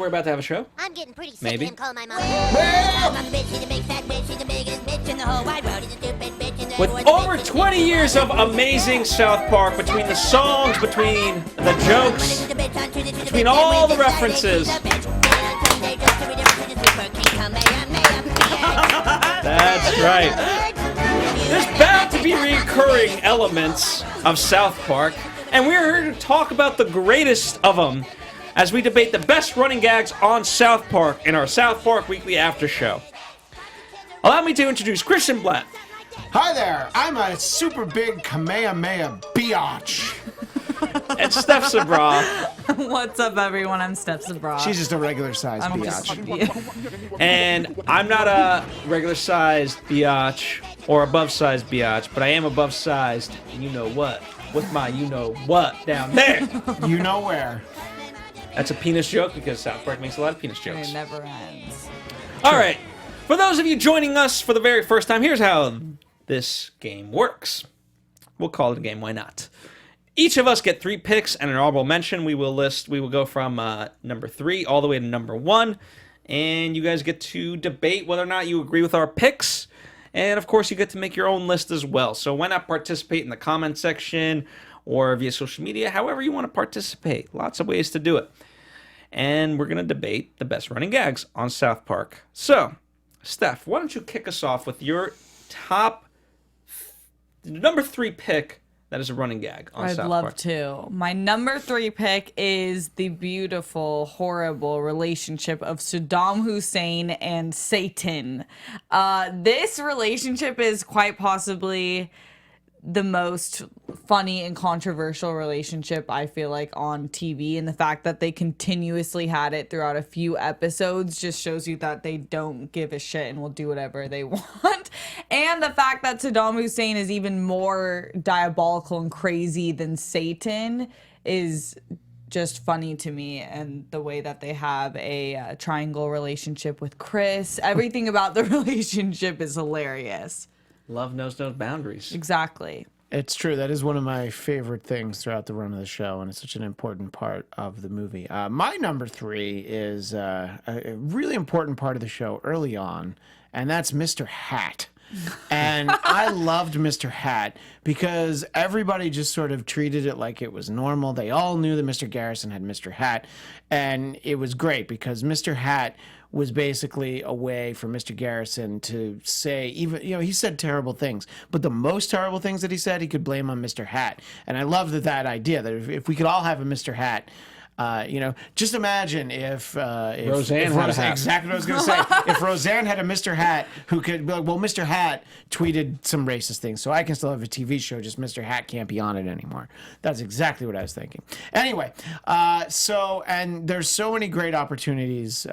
we're about to have a show? I'm getting pretty sick Maybe. of him calling my mom. I'm a bitch, she's a big fat bitch, she's the biggest bitch in the whole wide world. He's a stupid bitch. And With over 20 years of amazing South Park, between the songs, between the jokes, between all the references. That's right. There's bound to be recurring elements of South Park, and we're here to talk about the greatest of them as we debate the best running gags on South Park in our South Park Weekly After Show. Allow me to introduce Christian Blatt. Hi there, I'm a super big Kamehameha biatch. And Steph Sabra. What's up, everyone? I'm Steph Sabra. She's just a regular sized I'm just biatch. And I'm not a regular-sized biatch or above-sized biatch, but I am above-sized, you know what, with my you-know-what down there. You know where. That's a penis joke because South Park makes a lot of penis jokes. It never ends. All right. For those of you joining us for the very first time, here's how this game works. We'll call it a game, why not? Each of us get 3 picks and an honorable mention. We will go from number 3 all the way to number 1. And you guys get to debate whether or not you agree with our picks. And of course, you get to make your own list as well. So why not participate in the comment section or via social media, however you want to participate. Lots of ways to do it. And we're going to debate the best running gags on South Park. So, Steph, why don't you kick us off with your top number 3 pick that is a running gag on South Park? I'd love to. My number 3 pick is the beautiful, horrible relationship of Saddam Hussein and Satan. This relationship is quite possibly the most funny and controversial relationship, I feel like, on TV, and the fact that they continuously had it throughout a few episodes just shows you that they don't give a shit and will do whatever they want. And the fact that Saddam Hussein is even more diabolical and crazy than Satan is just funny to me, and the way that they have a triangle relationship with Chris. Everything about the relationship is hilarious. Love knows no boundaries. Exactly. It's true. That is one of my favorite things throughout the run of the show, and it's such an important part of the movie. My number 3 is a really important part of the show early on, and that's Mr. Hat. And I loved Mr. Hat because everybody just sort of treated it like it was normal. They all knew that Mr. Garrison had Mr. Hat, and it was great because Mr. Hat was basically a way for Mr. Garrison to say, even, he said terrible things, but the most terrible things that he said, he could blame on Mr. Hat. And I love that idea that if we could all have a Mr. Hat, just imagine if Roseanne had a hat. Exactly what I was going to say. If Roseanne had a Mr. Hat who could be like, well, Mr. Hat tweeted some racist things, so I can still have a TV show, just Mr. Hat can't be on it anymore. That's exactly what I was thinking. Anyway, and there's so many great opportunities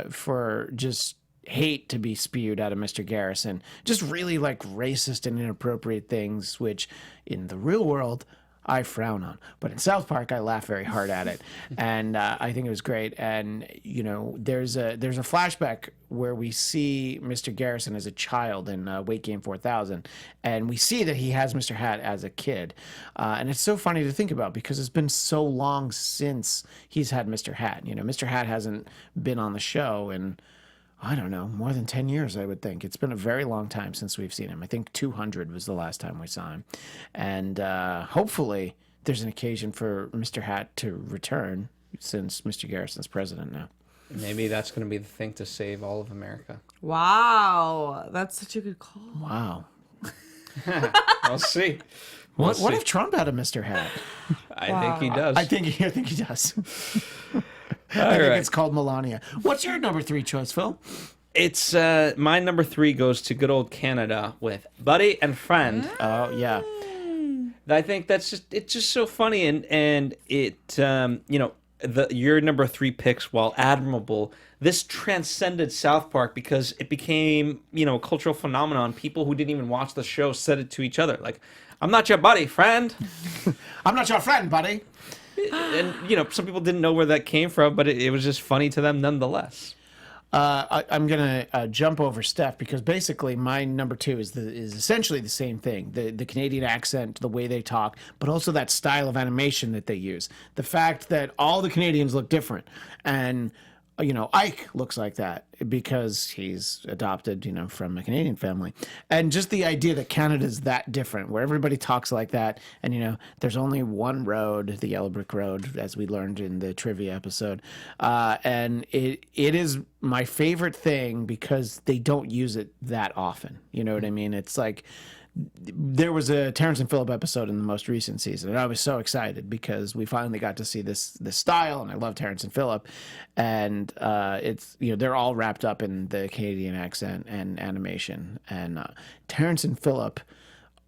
for just hate to be spewed out of Mr. Garrison. Just really like racist and inappropriate things, which in the real world I frown on, but in South Park I laugh very hard at it, and I think it was great. And there's a flashback where we see Mr. Garrison as a child in Weight Game 4000, and we see that he has Mr. Hat as a kid, and it's so funny to think about because it's been so long since he's had Mr. Hat. Mr. Hat hasn't been on the show in, I don't know, more than 10 years, I would think. It's been a very long time since we've seen him. I think 200 was the last time we saw him. And hopefully there's an occasion for Mr. Hat to return since Mr. Garrison's president now. Maybe that's going to be the thing to save all of America. Wow. That's such a good call. Wow. We'll see. What if Trump had a Mr. Hat? I think he does. I think he does. All I think right. it's called Melania. What's your number 3 choice, Phil? It's my number 3 goes to good old Canada with Buddy and Friend. Oh, yeah. I think it's just so funny, and it your number 3 picks, while admirable, this transcended South Park because it became a cultural phenomenon. People who didn't even watch the show said it to each other, like, "I'm not your buddy, friend." I'm not your friend, buddy. And some people didn't know where that came from, but it was just funny to them nonetheless. I'm going to jump over Steph because basically my number 2 is essentially the same thing. The Canadian accent, the way they talk, but also that style of animation that they use. The fact that all the Canadians look different. And Ike looks like that because he's adopted, from a Canadian family. And just the idea that Canada's that different, where everybody talks like that. And, there's only one road, the Yellow Brick Road, as we learned in the trivia episode. And it is my favorite thing because they don't use it that often. You know what I mean? It's like, there was a Terrence and Phillip episode in the most recent season, and I was so excited because we finally got to see this style, and I love Terrence and Phillip, and it's they're all wrapped up in the Canadian accent and animation, and Terrence and Phillip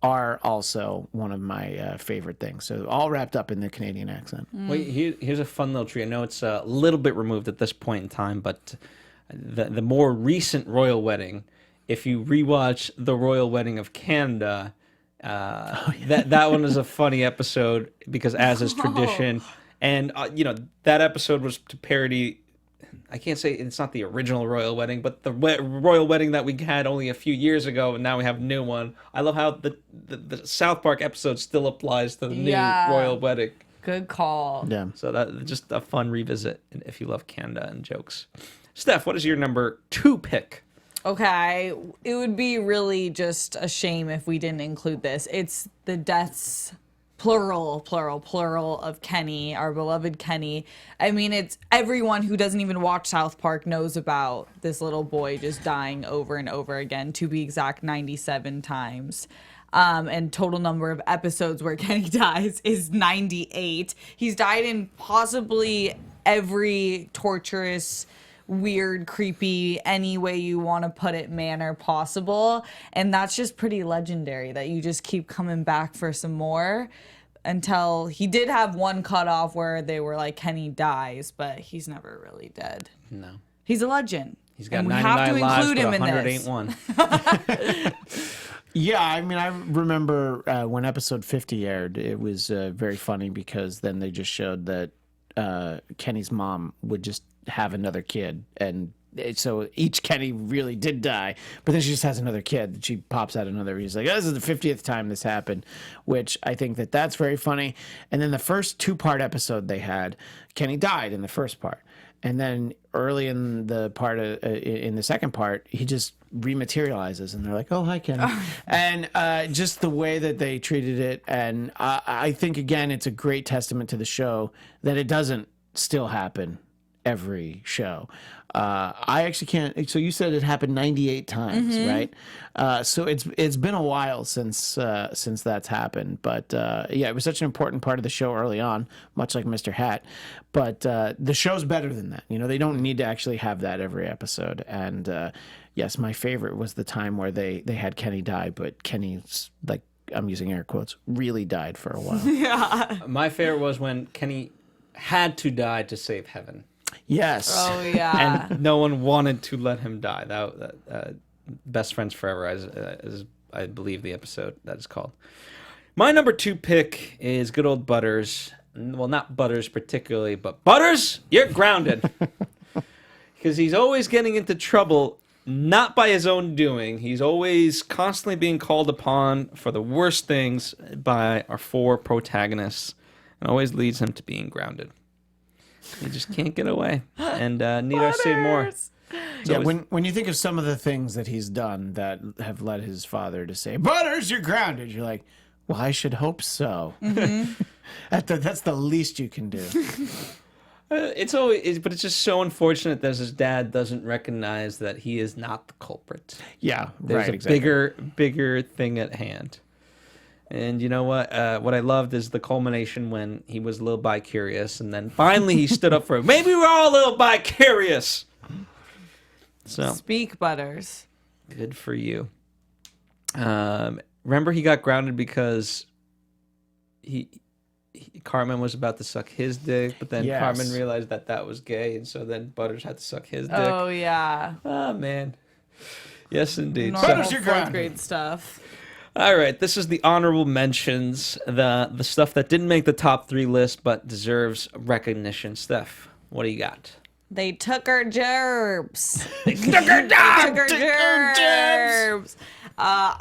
are also one of my favorite things. So all wrapped up in the Canadian accent. Wait, here's a fun little treat. I know it's a little bit removed at this point in time, but the more recent royal wedding. If you rewatch The Royal Wedding of Canada, that one is a funny episode because as is tradition. And, that episode was to parody, I can't say it's not the original Royal Wedding, but the Royal Wedding that we had only a few years ago, and now we have a new one. I love how the South Park episode still applies to the new Royal Wedding. Good call. Yeah. So that just a fun revisit if you love Canada and jokes. Steph, what is your number 2 pick? Okay, it would be really just a shame if we didn't include this. It's the deaths, plural of Kenny, our beloved Kenny. I mean, it's everyone who doesn't even watch South Park knows about this little boy just dying over and over again, to be exact, 97 times. And total number of episodes where Kenny dies is 98. He's died in possibly every torturous, weird, creepy, any way you want to put it, manner possible. And that's just pretty legendary that you just keep coming back for some more until he did have one cutoff where they were like, Kenny dies, but he's never really dead. No. He's a legend. He's got and we 99 have to lives, include him but in 100 this. ain't one. Yeah, I mean, I remember when episode 50 aired, it was very funny because then they just showed that Kenny's mom would just have another kid, and so each Kenny really did die, but then she just has another kid. She pops out another. He's like, oh, this is the 50th time this happened, which I think that's very funny. And then the first 2-part episode they had, Kenny died in the first part, and then early in the part in the second part, he just rematerializes, and they're like, oh, hi, Kenny. And just the way that they treated it, and I think again it's a great testament to the show that it doesn't still happen every show. I actually can't. So you said it happened 98 times, right? So it's been a while since that's happened. But yeah, it was such an important part of the show early on, much like Mr. Hat. But the show's better than that. They don't need to actually have that every episode. And yes, my favorite was the time where they had Kenny die, but Kenny's, like, I'm using air quotes, really died for a while. Yeah. My favorite was when Kenny had to die to save heaven. Yes. Oh, yeah. And no one wanted to let him die. That Best Friends Forever, as I believe the episode that is called. My number 2 pick is good old Butters. Well, not Butters particularly, but Butters, you're grounded. Because he's always getting into trouble, not by his own doing. He's always constantly being called upon for the worst things by our 4 protagonists. And always leads him to being grounded. He just can't get away. And need I say more? Yeah, when you think of some of the things that he's done that have led his father to say, Butters, you're grounded, you're like, well, I should hope so. That's the least you can do. It's always, but it's just so unfortunate that his dad doesn't recognize that he is not the culprit. Yeah, There's right, a exactly. bigger thing at hand. And you know what? What I loved is the culmination when he was a little bi-curious, and then finally he stood up for it. Maybe we're all a little bi-curious. So Speak, Butters. good for you. Remember, he got grounded because Carmen was about to suck his dick, but then Yes. Carmen realized that was gay, and so then Butters had to suck his dick. Oh, yeah. Oh, man. Yes, indeed. Normal Butters, you're 4th grounded. grade stuff. All right, this is the honorable mentions, the stuff that didn't make the top 3 list but deserves recognition. Steph, what do you got? They took her gerbs. Took her down! Took her gerbs.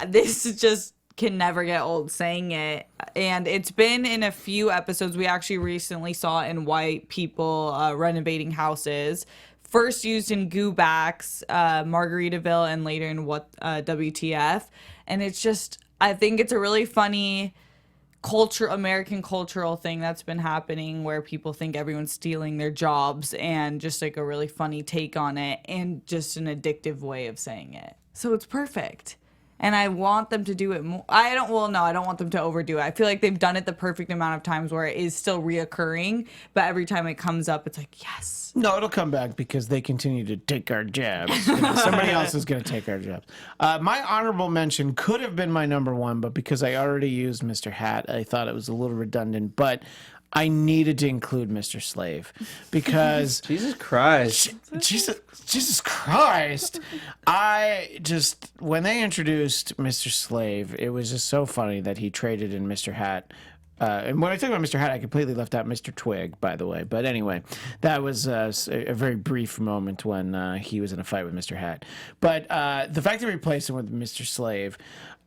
This just can never get old saying it. And it's been in a few episodes. We actually recently saw it in White People Renovating Houses. First used in Goobacks, Margaritaville, and later in WTF. And it's just, I think it's a really funny American cultural thing that's been happening where people think everyone's stealing their jobs, and just like a really funny take on it, and just an addictive way of saying it. So it's perfect. And I want them to do it more. I don't want them to overdo it. I feel like they've done it the perfect amount of times where it is still reoccurring, but every time it comes up, it's like, yes. No, it'll come back because they continue to take our jabs. You know, somebody else is going to take our jabs. My honorable mention could have been my number one, but because I already used Mr. Hat, I thought it was a little redundant. But I needed to include Mr. Slave because Jesus Christ. Jesus Christ. When they introduced Mr. Slave, it was just so funny that he traded in Mr. Hat. And when I talk about Mr. Hat, I completely left out Mr. Twig, by the way. But anyway, that was a very brief moment when he was in a fight with Mr. Hat. But the fact that we replaced him with Mr. Slave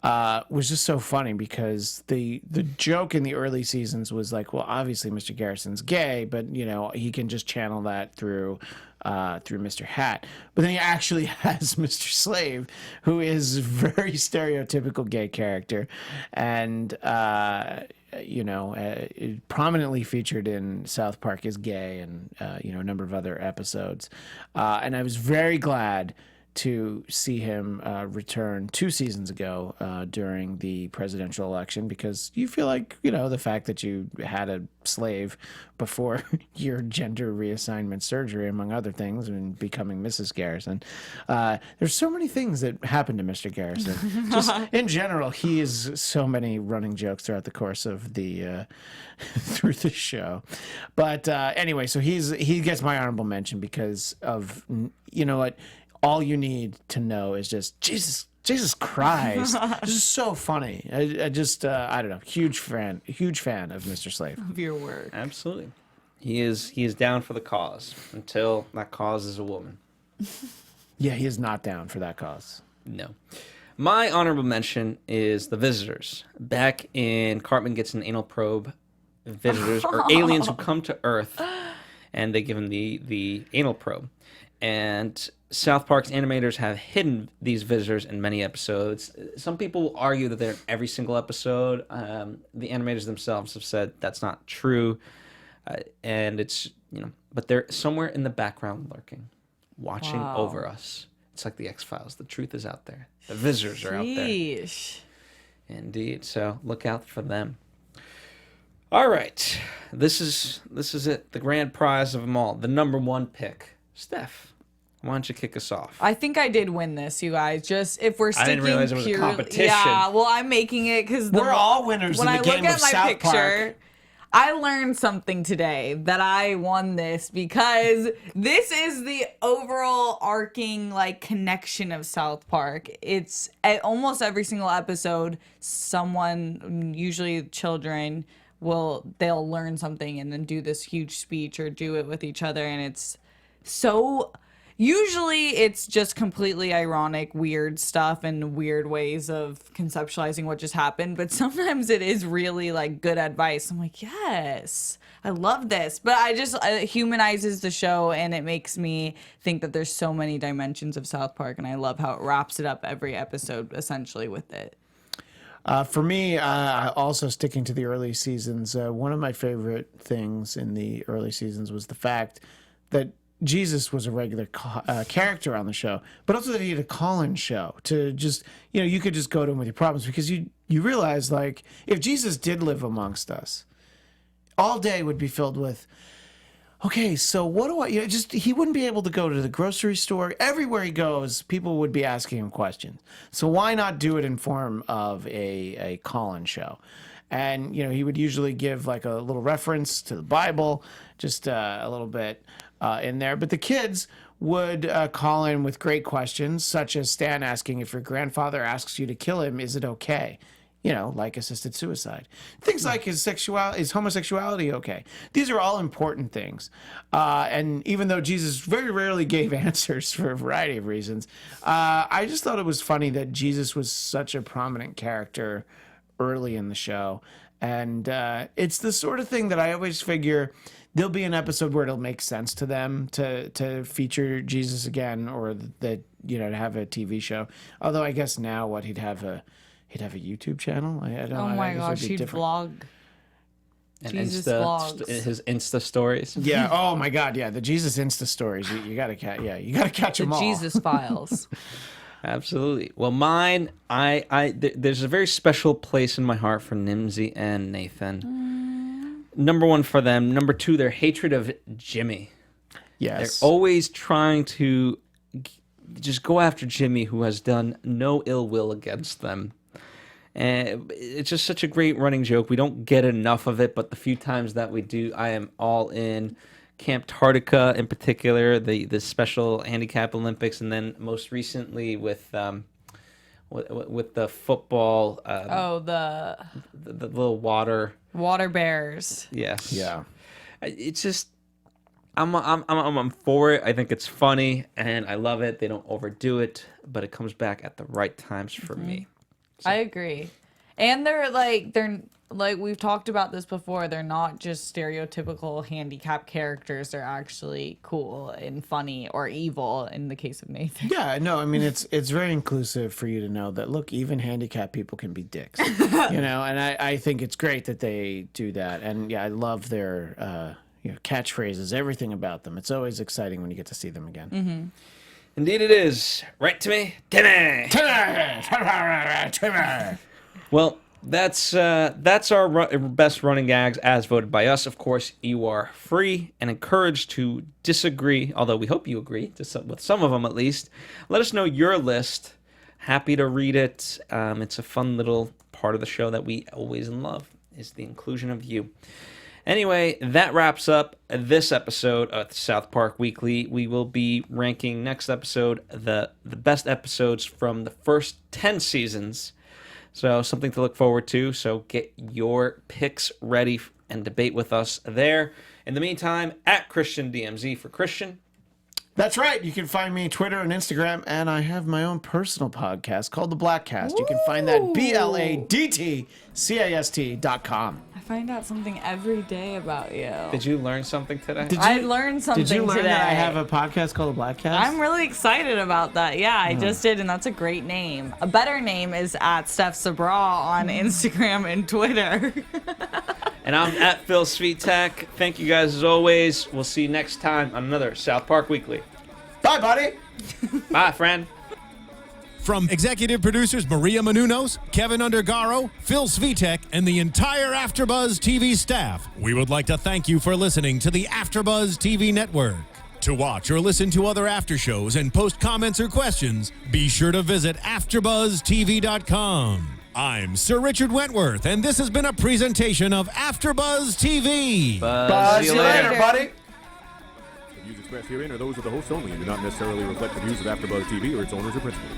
was just so funny because the joke in the early seasons was like, well, obviously Mr. Garrison's gay, but you know he can just channel that through Mr. Hat. But then he actually has Mr. Slave, who is a very stereotypical gay character, and prominently featured in South Park as gay, and a number of other episodes. And I was very glad to see him return 2 seasons ago during the presidential election, because you feel like, the fact that you had a slave before your gender reassignment surgery, among other things, and becoming Mrs. Garrison. There's so many things that happened to Mr. Garrison. Just in general, he is so many running jokes throughout the course of the through the show. But anyway, so he gets my honorable mention because of, what? All you need to know is just Jesus Christ. This is so funny. I don't know. Huge fan of Mr. Slave. Of your work. Absolutely. He is down for the cause until that cause is a woman. Yeah, he is not down for that cause. No. My honorable mention is the visitors. Back in Cartman Gets an Anal Probe, visitors are aliens who come to Earth, and they give him the anal probe. And South Park's animators have hidden these visitors in many episodes. Some people will argue that they're in every single episode. The animators themselves have said that's not true. And it's, but they're somewhere in the background lurking, watching over us. It's like the X-Files. The truth is out there. The visitors are out there. Indeed. So look out for them. All right. This is it. The grand prize of them all. The number one pick. Steph, why don't you kick us off? I think I did win this, you guys. Just if we're sticking, I didn't realize it was a competition. Yeah, well, I'm making it because we're all winners in the game of South Park. I learned something today that I won this because this is the overall arcing connection of South Park. It's at almost every single episode, someone, usually children, they'll learn something and then do this huge speech or do it with each other, and it's so usually it's just completely ironic, weird stuff and weird ways of conceptualizing what just happened. But sometimes it is really good advice. I'm like, yes, I love this. But it humanizes the show, and it makes me think that there's so many dimensions of South Park. And I love how it wraps it up every episode essentially with it. For me, also sticking to the early seasons, one of my favorite things in the early seasons was the fact that Jesus was a regular character on the show, but also that he had a call-in show to just, you could just go to him with your problems, because you realize, if Jesus did live amongst us, all day would be filled with, okay, so what do I, he wouldn't be able to go to the grocery store. Everywhere he goes, people would be asking him questions. So why not do it in form of a call-in show? And, he would usually give a little reference to the Bible, just a little bit in there. But the kids would call in with great questions, such as Stan asking, if your grandfather asks you to kill him, is it okay? like assisted suicide. Things like is homosexuality okay? These are all important things. And even though Jesus very rarely gave answers for a variety of reasons, I just thought it was funny that Jesus was such a prominent character early in the show. And it's the sort of thing that I always figure there'll be an episode where it'll make sense to them to feature Jesus again, or that to have a TV show. Although I guess now he'd have a YouTube channel. I don't know. Oh my I guess gosh, it'd be he'd different. vlog. And Jesus vlogs. his Insta stories. Yeah. Oh my God. Yeah. The Jesus Insta stories. You gotta catch. Yeah. You gotta catch The them all. Jesus files. Absolutely. Well, mine, there's a very special place in my heart for Nimsy and Nathan. Number one for them. Number two, their hatred of Jimmy. Yes. They're always trying to just go after Jimmy, who has done no ill will against them. And it's just such a great running joke. We don't get enough of it, but the few times that we do, I am all in. Camp Tartica in particular, the Special Handicap Olympics, and then most recently with the football. The little water bears. Yes. Yeah. It's just I'm for it. I think it's funny and I love it. They don't overdo it, but it comes back at the right times for me. I agree. And they're like we've talked about this before. They're not just stereotypical handicap characters. They're actually cool and funny, or evil in the case of Nathan. Yeah, no, I mean it's very inclusive for you to know that look, even handicapped people can be dicks. And I think it's great that they do that. And yeah, I love their catchphrases, everything about them. It's always exciting when you get to see them again. Mm-hmm. Indeed it is. Right to me, Timmy. Timmy. Well, that's our best running gags as voted by us. Of course, you are free and encouraged to disagree, although we hope you agree with some of them at least. Let us know your list. Happy to read it. It's a fun little part of the show that we always love, is the inclusion of you. Anyway, that wraps up this episode of South Park Weekly. We will be ranking next episode the best episodes from the first 10 seasons. So something to look forward to. So get your picks ready and debate with us there. In the meantime, at Christian DMZ for Christian. That's right. You can find me on Twitter and Instagram, and I have my own personal podcast called The Blackcast. You can find that BLADTCAST.com. I find out something every day about you. Did you learn something today? I learned something Did you learn today. that I have a podcast called The Blackcast? I'm really excited about that. Yeah, I just did, and that's a great name. A better name is at Steph Sabra on Instagram and Twitter. And I'm at Phil Svitek. Thank you guys as always. We'll see you next time on another South Park Weekly. Bye, buddy. Bye, friend. From executive producers Maria Menounos, Keven Undergaro, Phil Svitek, and the entire AfterBuzz TV staff, we would like to thank you for listening to the AfterBuzz TV network. To watch or listen to other after shows and post comments or questions, be sure to visit AfterBuzzTV.com. I'm Sir Richard Wentworth, and this has been a presentation of AfterBuzz TV. Buzz See you later, buddy. The views expressed herein are those of the hosts only and do not necessarily reflect the views of AfterBuzz TV or its owners or principals.